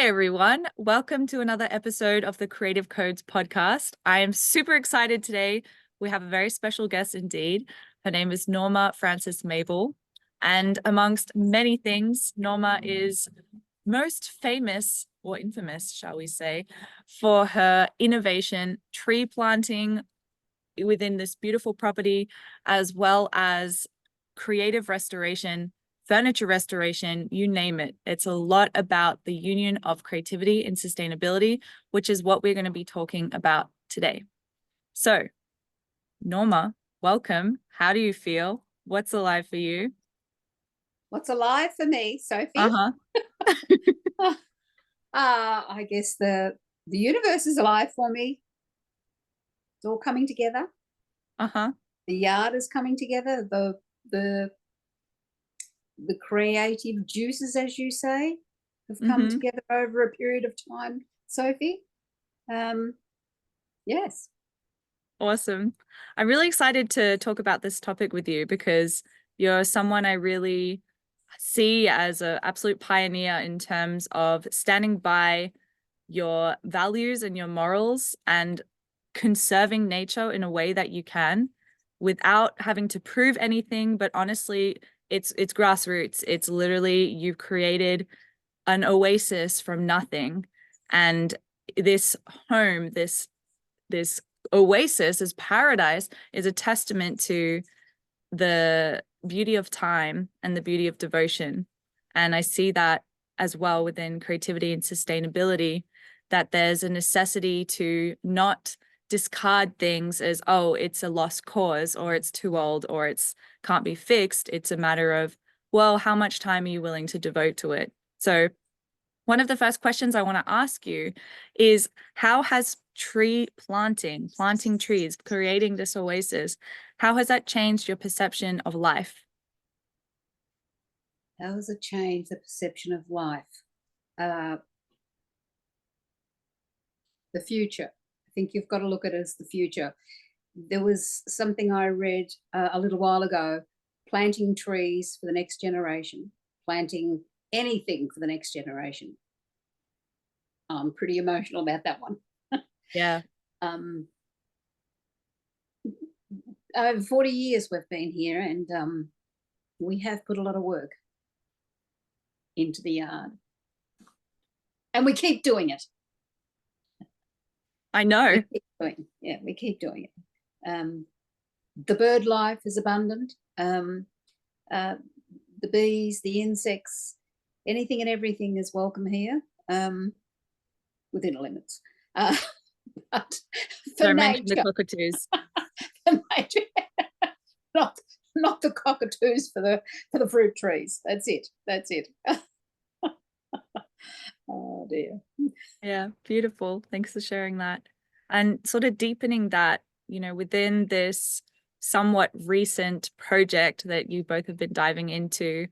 Hi, everyone. Welcome to another episode of the Creative Codes podcast. I am super excited today. We have a very special guest indeed. Her name is Norma Frances Mabel. And amongst many things, Norma is most famous or infamous, shall we say, for her innovation, tree planting within this beautiful property, as well as creative restoration, furniture restoration, you name it. It's a lot about the union of creativity and sustainability, which is what we're going to be talking about today. So, Norma, welcome. How do you feel? What's alive for you? What's alive for me, Sophie? Uh-huh. I guess the universe is alive for me. It's all coming together. Uh-huh. The yard is coming together. The creative juices, as you say, have come together over a period of time, Sophie. Yes. Awesome. I'm really excited to talk about this topic with you because you're someone I really see as an absolute pioneer in terms of standing by your values and your morals and conserving nature in a way that you can without having to prove anything. But honestly, it's grassroots. It's literally you've created an oasis from nothing. And this home, this oasis, this paradise is a testament to the beauty of time and the beauty of devotion. And I see that as well within creativity and sustainability, that there's a necessity to not discard things as, oh, it's a lost cause or it's too old or it's can't be fixed. It's a matter of, well, how much time are you willing to devote to it? So one of the first questions I want to ask you is, how has planting trees, creating this oasis, how has that changed your perception of life? How has it changed the perception of life? The future. I think you've got to look at it as the future. There was something I read a little while ago, planting trees for the next generation, planting anything for the next generation. I'm pretty emotional about that one. Yeah. Over 40 years we've been here, and we have put a lot of work into the yard. And we keep doing it. I know. We keep doing it. The bird life is abundant. The bees, the insects, anything and everything is welcome here, within limits. But for Don't nature, mention the cockatoos. for nature, not the cockatoos for the fruit trees. That's it. Oh dear. Yeah, beautiful. Thanks for sharing that. And sort of deepening that, within this somewhat recent project that you both have been diving into,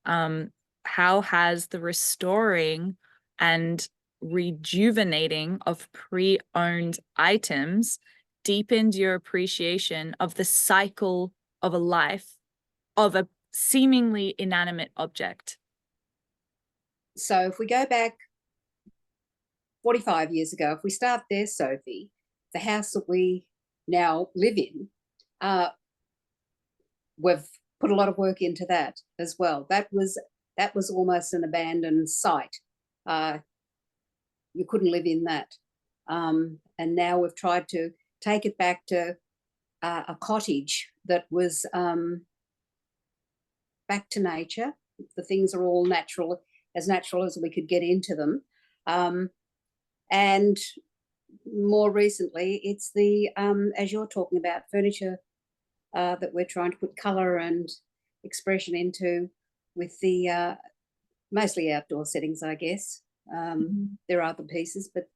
how has the restoring and rejuvenating of pre-owned items deepened your appreciation of the cycle of a life of a seemingly inanimate object? So if we go back 45 years ago, if we start there, Sophie, the house that we now live in, we've put a lot of work into that as well. That was almost an abandoned site. You couldn't live in that. And now we've tried to take it back to a cottage that was back to nature. The things are all natural as we could get into them. And more recently, it's the, as you're talking about, furniture that we're trying to put colour and expression into with the mostly outdoor settings, I guess. There are other pieces, but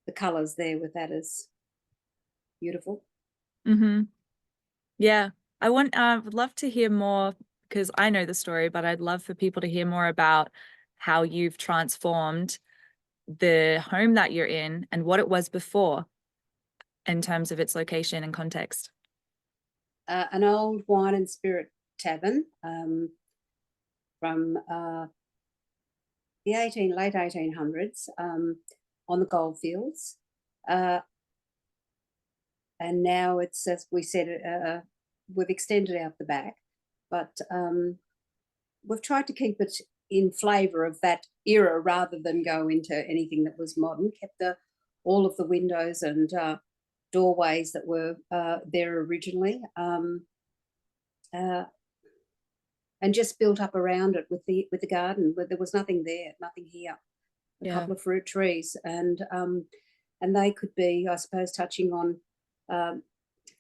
the colours there with that is beautiful. Yeah, would love to hear more because I know the story, but I'd love for people to hear more about how you've transformed the home that you're in and what it was before in terms of its location and context. An old wine and spirit tavern from the late 1800s, on the goldfields. And now it's, as we said, we've extended out the back, but we've tried to keep it in flavour of that era rather than go into anything that was modern. Kept all of the windows and doorways that were there originally, and just built up around it with the garden. But there was nothing there, nothing here. A couple of fruit trees, and they could be, I suppose, touching on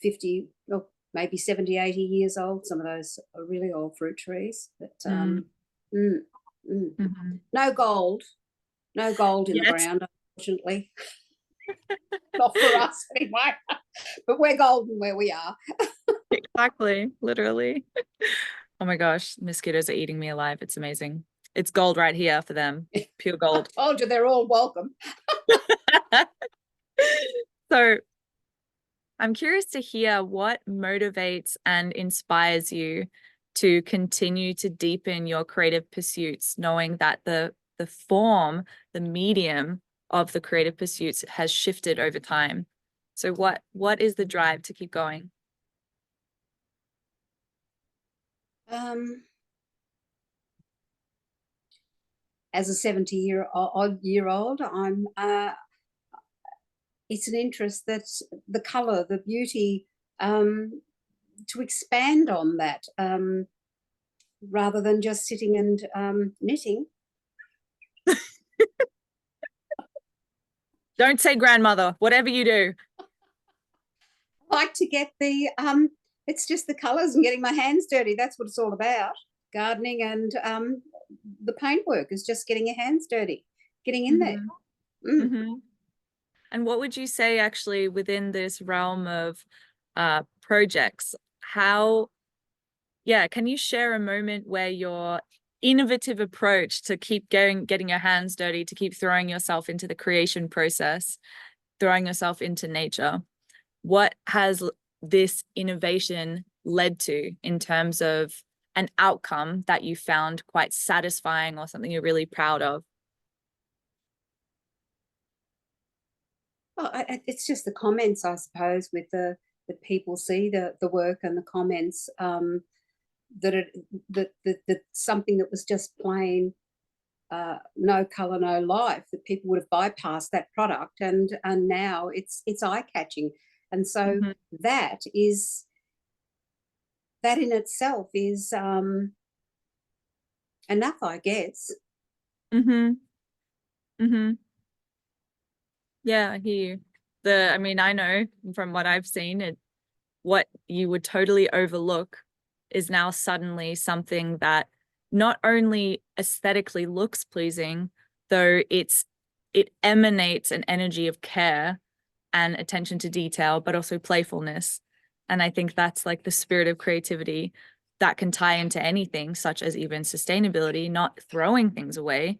50, or maybe 70, 80 years old. Some of those are really old fruit trees, but no gold in the ground, unfortunately. Not for us anyway, but we're golden where we are. Exactly, literally. Oh my gosh, mosquitoes are eating me alive. It's amazing. It's gold right here for them. Pure gold. I told you, they're all welcome. So I'm curious to hear what motivates and inspires you to continue to deepen your creative pursuits, knowing that the form, the medium of the creative pursuits has shifted over time. So what is the drive to keep going? As a 70-year-old, I'm it's an interest that's the colour, the beauty, to expand on that, rather than just sitting and knitting. Don't say grandmother, whatever you do. I like to get the it's just the colours and getting my hands dirty. That's what it's all about. Gardening and the paintwork is just getting your hands dirty, getting in there. And what would you say actually within this realm of projects? Can you share a moment where your innovative approach to keep getting your hands dirty, to keep throwing yourself into the creation process, throwing yourself into nature, what has this innovation led to in terms of an outcome that you found quite satisfying or something you're really proud of? Well, it's just the comments, I suppose, with that people see the work and the comments, that something that was just plain no colour, no life, that people would have bypassed that product, and now it's eye catching, and so that in itself is enough, I guess. Yeah, I hear you. I know from what I've seen, what you would totally overlook is now suddenly something that not only aesthetically looks pleasing, though it emanates an energy of care and attention to detail, but also playfulness. And I think that's like the spirit of creativity that can tie into anything, such as even sustainability, not throwing things away,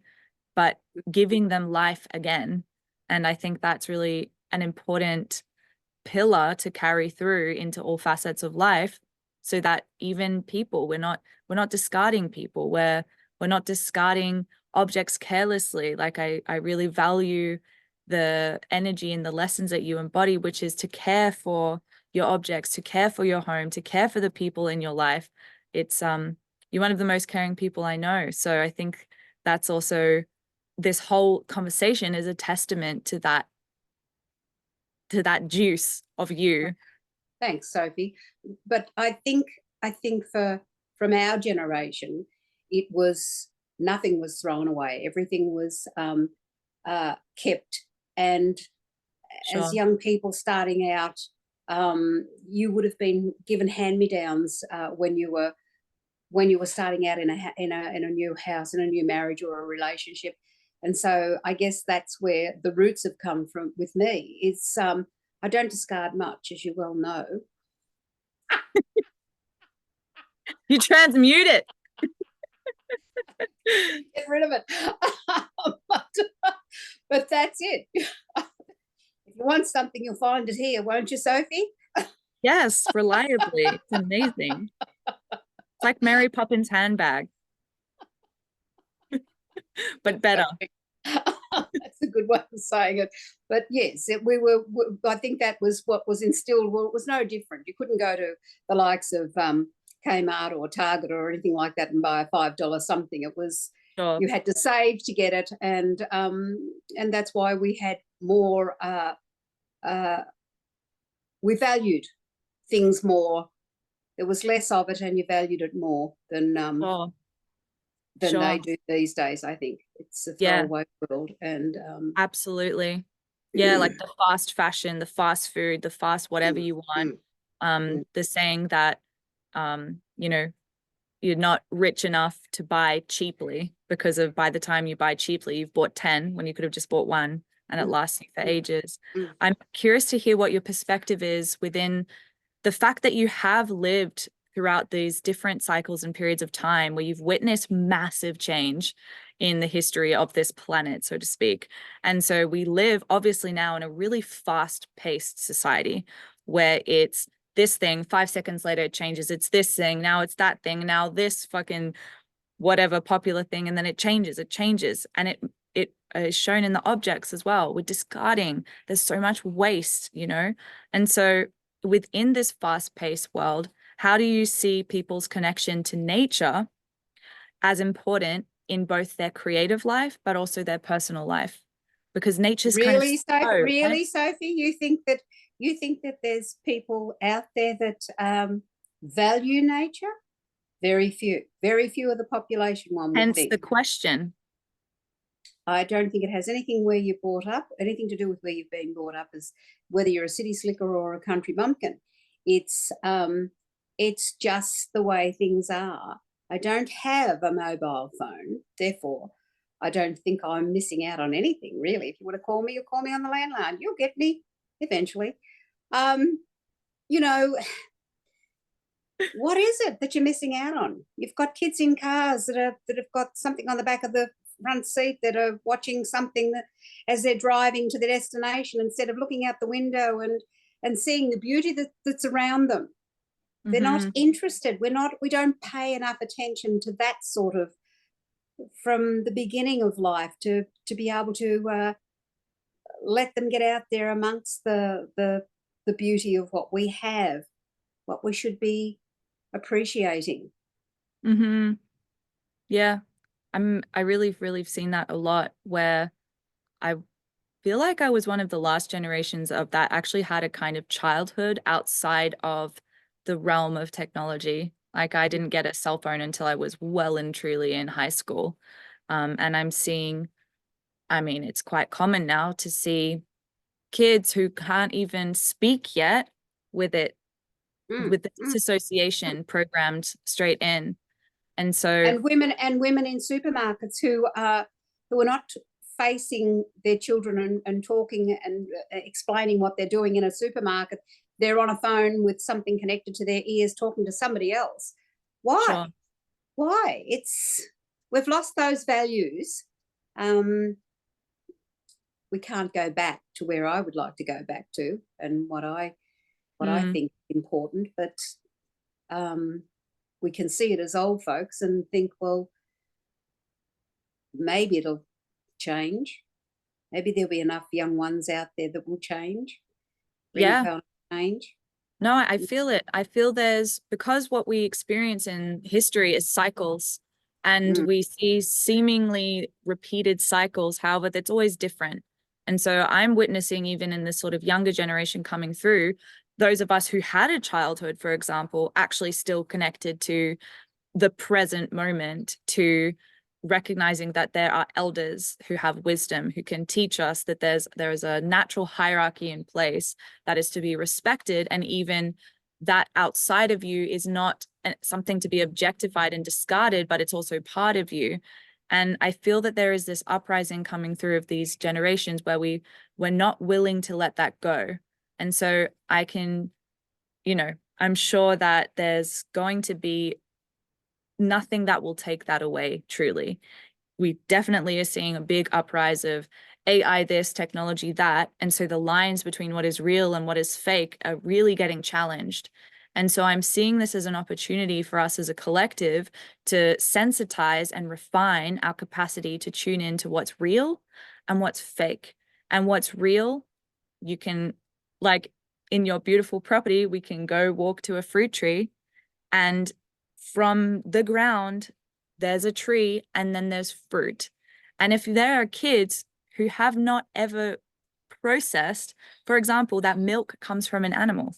but giving them life again. And I think that's really an important pillar to carry through into all facets of life, so that even people, we're not discarding people, we're not discarding objects carelessly. Like I really value the energy and the lessons that you embody, which is to care for your objects, to care for your home, to care for the people in your life. It's you're one of the most caring people I know. So I think that's also, this whole conversation is a testament to that juice of you. Thanks, Sophie. But I think from our generation, it was, nothing was thrown away. Everything was kept. And as young people starting out, you would have been given hand-me-downs when you were starting out in a new house, in a new marriage or a relationship. And so I guess that's where the roots have come from with me. It's I don't discard much, as you well know. You transmute it. Get rid of it. But that's it. If you want something, you'll find it here, won't you, Sophie? Yes, reliably. It's amazing. It's like Mary Poppins' handbag. but better. That's a good way of saying it. But yes, I think that was what was instilled. Well, it was no different. You couldn't go to the likes of Kmart or Target or anything like that and buy a $5 something. It was, Sure. you had to save to get it, and that's why we had more. We valued things more. There was less of it, and you valued it more than Sure. they Sure. do these days. I think it's a Yeah, throwaway world, and absolutely. Yeah, like the fast fashion, the fast food, the fast whatever you want. The saying that you know, you're not rich enough to buy cheaply because of by the time you buy cheaply, you've bought 10 when you could have just bought one and it lasts you for ages. I'm curious to hear what your perspective is within the fact that you have lived throughout these different cycles and periods of time where you've witnessed massive change in the history of this planet, so to speak. And so we live obviously now in a really fast-paced society where it's this thing, 5 seconds later it changes, it's this thing, now it's that thing, now this fucking whatever popular thing, and then it changes, and it is shown in the objects as well. We're discarding, there's so much waste, you know. And so within this fast-paced world, how do you see people's connection to nature as important in both their creative life but also their personal life? Because nature's kind of slow, really, right? Sophie, you think that there's people out there that value nature? Very few of the population, one would Hence think. the question. I don't think it has anything where you're brought up, anything to do with where you've been brought up, as whether you're a city slicker or a country bumpkin. It's just the way things are. I don't have a mobile phone, therefore I don't think I'm missing out on anything, really. If you want to call me, you'll call me on the landline. You'll get me eventually. You know, what is it that you're missing out on? You've got kids in cars that have got something on the back of the front seat that are watching something that, as they're driving to the destination, instead of looking out the window and seeing the beauty that's around them. They're not interested. We don't pay enough attention to that sort of, from the beginning of life, to be able to let them get out there amongst the beauty of what we have, what we should be appreciating. Yeah, I really seen that a lot, where I feel like I was one of the last generations of that actually had a kind of childhood outside of the realm of technology. Like I didn't get a cell phone until I was well and truly in high school. And I'm seeing, I mean, it's quite common now to see kids who can't even speak yet with it, with the disassociation programmed straight in. And so, and women in supermarkets who are not facing their children and talking and explaining what they're doing in a supermarket. They're on a phone with something connected to their ears talking to somebody else. Why? sure. Why? We've lost those values. We can't go back to where I would like to go back to and what I think is important, but we can see it as old folks and think, well, maybe it'll change. Maybe there'll be enough young ones out there that will change, bring Yeah. about change. No, I feel it. I feel because what we experience in history is cycles, and we see seemingly repeated cycles. However, that's always different. And so I'm witnessing, even in this sort of younger generation coming through, those of us who had a childhood, for example, actually still connected to the present moment, to recognizing that there are elders who have wisdom, who can teach us that there's a natural hierarchy in place that is to be respected, and even that outside of you is not something to be objectified and discarded, but it's also part of you. And I feel that there is this uprising coming through of these generations where we're not willing to let that go. And so I can, I'm sure that there's going to be nothing that will take that away, truly. We definitely are seeing a big uprise of AI this, technology that. And so the lines between what is real and what is fake are really getting challenged. And so I'm seeing this as an opportunity for us as a collective to sensitize and refine our capacity to tune into what's real and what's fake. And what's real, you can, like in your beautiful property, we can go walk to a fruit tree, and from the ground, there's a tree and then there's fruit. And if there are kids who have not ever processed, for example, that milk comes from an animal,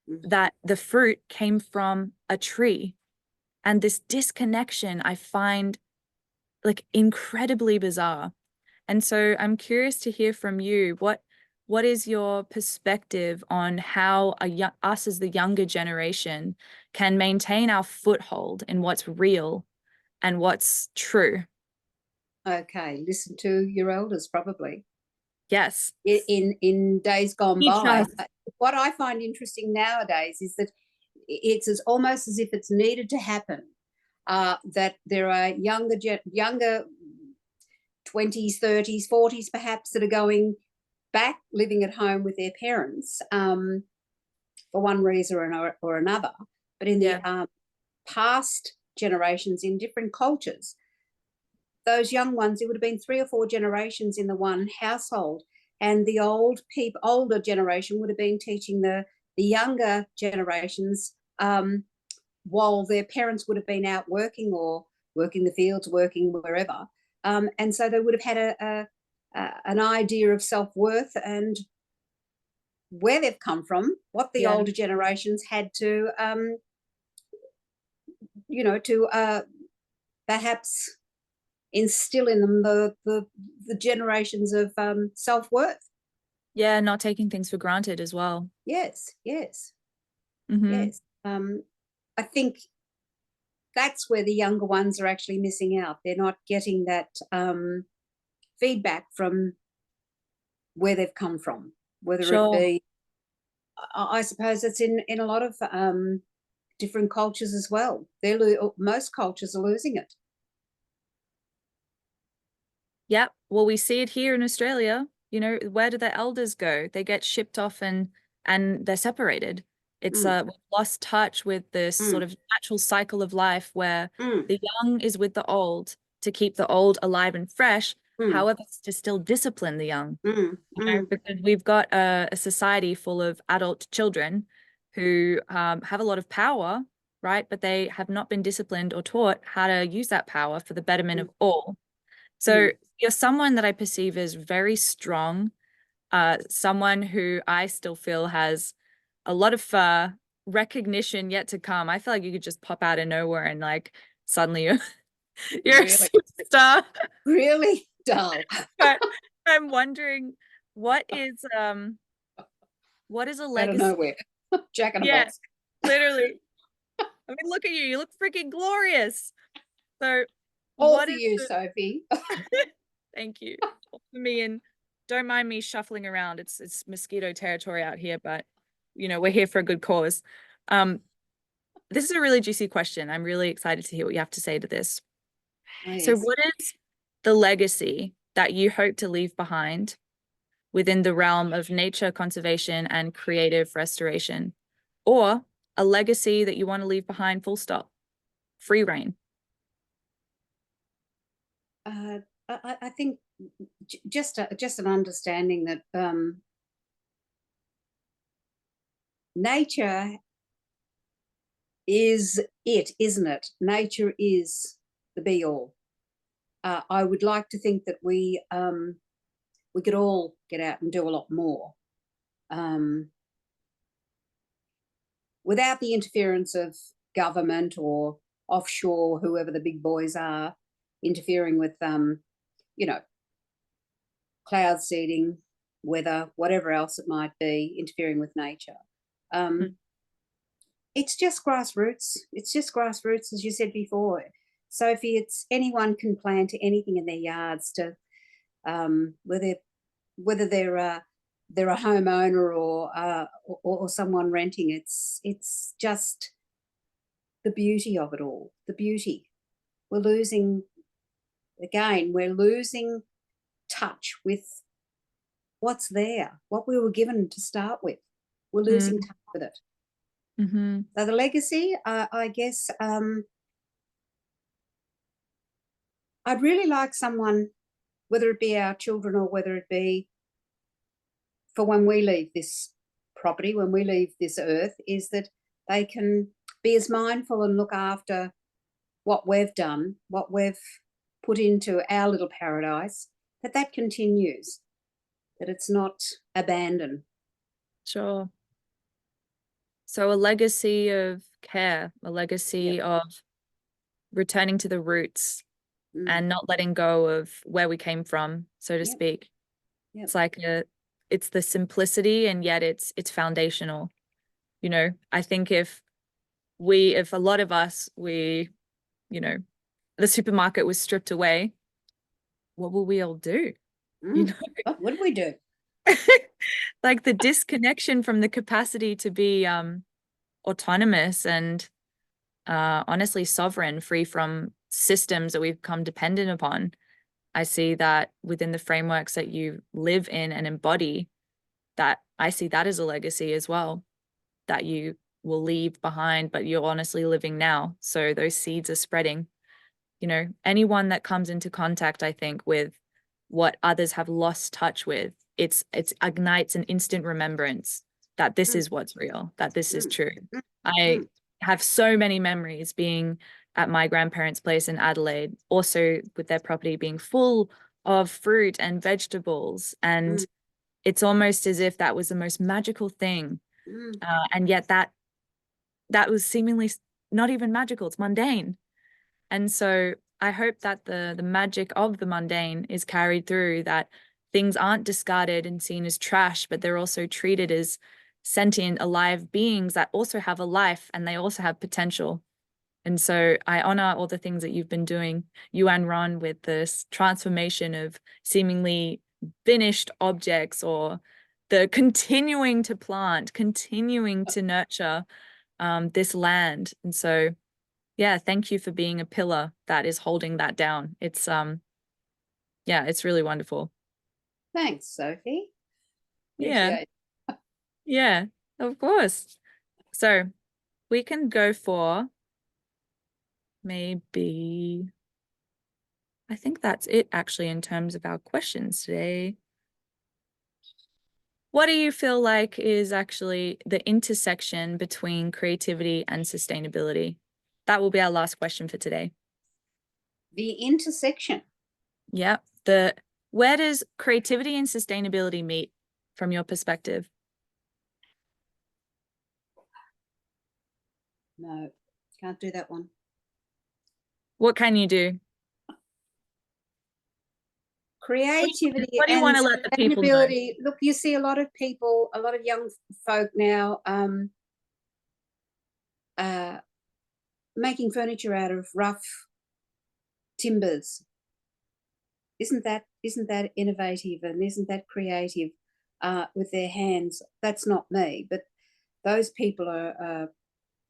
that the fruit came from a tree, and this disconnection I find like incredibly bizarre. And so I'm curious to hear from you. What is your perspective on how us as the younger generation can maintain our foothold in what's real and what's true? Okay, listen to your elders probably. Yes. In days gone Teach by. us. What I find interesting nowadays is that it's almost as if it's needed to happen. That there are younger 20s, 30s, 40s perhaps that are going back living at home with their parents for one reason or another. But in the past generations, in different cultures, those young ones, it would have been 3 or 4 generations in the one household, and the older generation would have been teaching the younger generations while their parents would have been out working or working the fields, working wherever, and so they would have had an idea of self-worth and where they've come from, what the older generations had to perhaps instill in them the generations of self-worth. Yeah, not taking things for granted as well. Yes. Yes. I think that's where the younger ones are actually missing out. They're not getting that feedback from where they've come from, whether it be, I suppose it's in a lot of different cultures as well. Most cultures are losing it. Yep. Well, we see it here in Australia. You know, where do the elders go? They get shipped off and they're separated. It's we've lost touch with this sort of natural cycle of life where the young is with the old to keep the old alive and fresh. However, it's to still discipline the young. You know, because we've got a society full of adult children who have a lot of power, right? But they have not been disciplined or taught how to use that power for the betterment of all. So you're someone that I perceive as very strong, someone who I still feel has a lot of recognition yet to come. I feel like you could just pop out of nowhere and like suddenly you're a superstar. Really dull. But I'm wondering what is a legacy? Out of nowhere. Jack in a box. Literally. I mean, look at you. You look freaking glorious. So all for you, Sophie. Thank you. All for me, and don't mind me shuffling around. It's mosquito territory out here, but you know, we're here for a good cause. This is a really juicy question. I'm really excited to hear what you have to say to this. Oh, yes. So what is the legacy that you hope to leave behind within the realm of nature conservation and creative restoration, or a legacy that you want to leave behind, full stop, free reign? I think just an understanding that nature is it, isn't it? Nature is the be all. I would like to think that we could all get out and do a lot more without the interference of government or offshore, whoever the big boys are, interfering with cloud seeding, weather, whatever else it might be, interfering with nature. It's just grassroots. It's just grassroots, as you said before, Sophie. It's anyone can plant anything in their yards to whether they're a homeowner or someone renting. It's just the beauty of it all. The beauty. We're losing touch with what's there, what we were given to start with. We're losing touch with it. Mm-hmm. So the legacy, I guess, I'd really like someone, whether it be our children or whether it be for when we leave this property, when we leave this earth, is that they can be as mindful and look after what we've done, what we've put into our little paradise, that continues, that it's not abandoned. Sure. So a legacy of care, a legacy Yep. of returning to the roots Mm. and not letting go of where we came from, so to Yep. speak. Yep. It's like it's the simplicity, and yet it's foundational. You know, I think if a lot of us, the supermarket was stripped away, what will we all do? You know, What would we do? like the disconnection from the capacity to be autonomous and honestly sovereign, free from systems that we've become dependent upon. I see that within the frameworks that you live in and embody, that I see that as a legacy as well, that you will leave behind, but you're honestly living now. So those seeds are spreading. You know, anyone that comes into contact, I think, with what others have lost touch with, it's ignites an instant remembrance that this Mm. is what's real, that this is Mm. true. Mm. I Mm. have so many memories being at my grandparents' place in Adelaide, also with their property being full of fruit and vegetables. And Mm. it's almost as if that was the most magical thing. Mm. And yet that was seemingly not even magical, it's mundane. And so I hope that the magic of the mundane is carried through, that things aren't discarded and seen as trash, but they're also treated as sentient, alive beings that also have a life and they also have potential. And so I honor all the things that you've been doing, you and Ron, with this transformation of seemingly finished objects, or the continuing to plant, continuing to nurture this land. And so, yeah, thank you for being a pillar that is holding that down. It's yeah, it's really wonderful. Thanks, Sophie. Yeah, Appreciate it. yeah, of course. So we can go for maybe, I think that's it actually in terms of our questions today. What do you feel like is actually the intersection between creativity and sustainability? That will be our last question for today. The intersection. Yep. Where does creativity and sustainability meet from your perspective? No, can't do that one. What can you do? Creativity What do you and want to let the people know? sustainability. Look, you see a lot of people, a lot of young folk now making furniture out of rough timbers. Isn't that innovative, and isn't that creative with their hands? That's not me, but those people are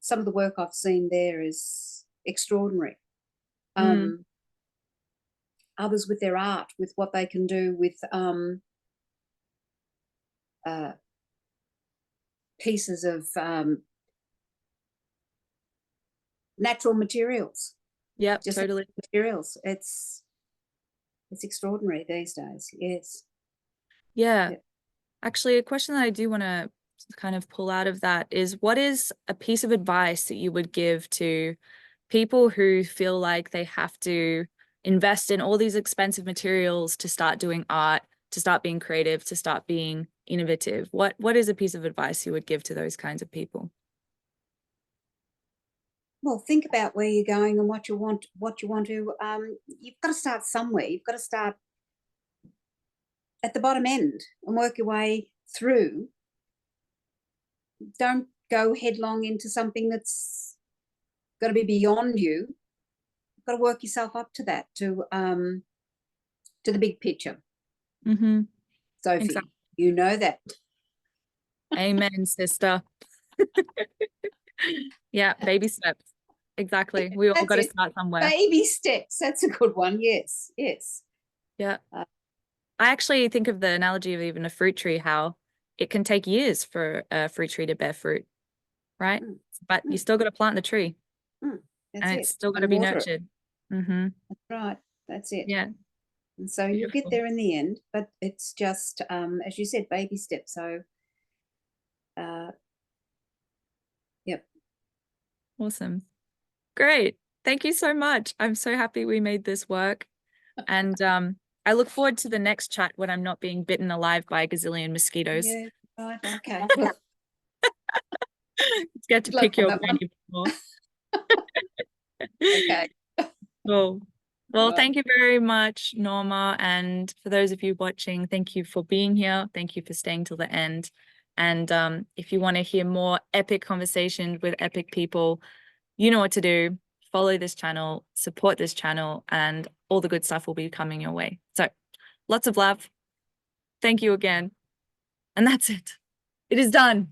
some of the work I've seen there is extraordinary. Others with their art, with what they can do with pieces of natural materials. Yep, Just totally. materials. It's extraordinary these days. Yes. Yeah. Yeah. Actually, a question that I do want to kind of pull out of that is, what is a piece of advice that you would give to people who feel like they have to invest in all these expensive materials to start doing art, to start being creative, to start being innovative? What is a piece of advice you would give to those kinds of people? Well, think about where you're going and what you want. What you want to. You've got to start somewhere. You've got to start at the bottom end and work your way through. Don't go headlong into something that's got to be beyond you. You've got to work yourself up to that, to the big picture. Mm-hmm. Sophie, Exactly. you know that. Amen, sister. Yeah, baby steps. Exactly. We all That's got to it. start somewhere. Baby steps. That's a good one. Yes, yes. Yeah. Uh, I actually think of the analogy of even a fruit tree, how it can take years for a fruit tree to bear fruit. right? Mm, But you mm, still got to plant the tree, that's and it's it. still got to And be water it. nurtured. Mm-hmm. That's right. That's it. Yeah, And so you'll get beautiful. there in the end, but it's just, as you said, baby steps. So, yep. Awesome. Great. Thank you so much. I'm so happy we made this work. And I look forward to the next chat when I'm not being bitten alive by a gazillion mosquitoes. Yeah. Right. Okay. Let's get to Good luck pick on your that brain one. even more. Okay. Cool. Well, Right. thank you very much, Norma. And for those of you watching, thank you for being here. Thank you for staying till the end. And if you want to hear more epic conversations with epic people, you know what to do. Follow this channel, support this channel, and all the good stuff will be coming your way. So lots of love. Thank you again. And that's it. It is done.